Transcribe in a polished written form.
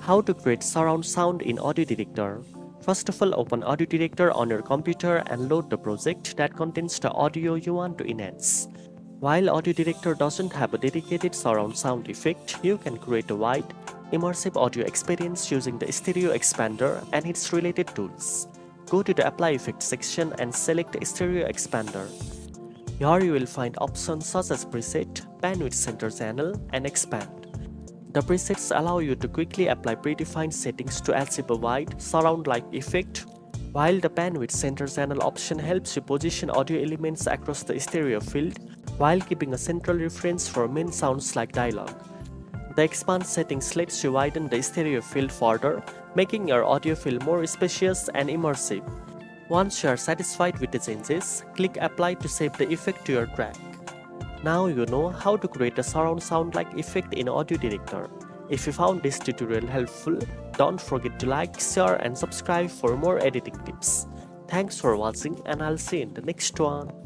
How to create surround sound in AudioDirector. First of all, open AudioDirector on your computer and load the project that contains the audio you want to enhance. While AudioDirector doesn't have a dedicated surround sound effect, you can create a wide, immersive audio experience using the stereo expander and its related tools. Go to the Apply Effects section and select Stereo Expander. Here you will find options such as Preset, Bandwidth Center Channel, and Expand. The presets allow you to quickly apply predefined settings to achieve a wide, surround-like effect, while the Bandwidth Center Channel option helps you position audio elements across the stereo field while keeping a central reference for main sounds like dialogue. The Expand settings lets you widen the stereo field further, making your audio feel more spacious and immersive. Once you are satisfied with the changes, click Apply to save the effect to your track. Now you know how to create a surround sound-like effect in AudioDirector. If you found this tutorial helpful, don't forget to like, share and subscribe for more editing tips. Thanks for watching and I'll see you in the next one.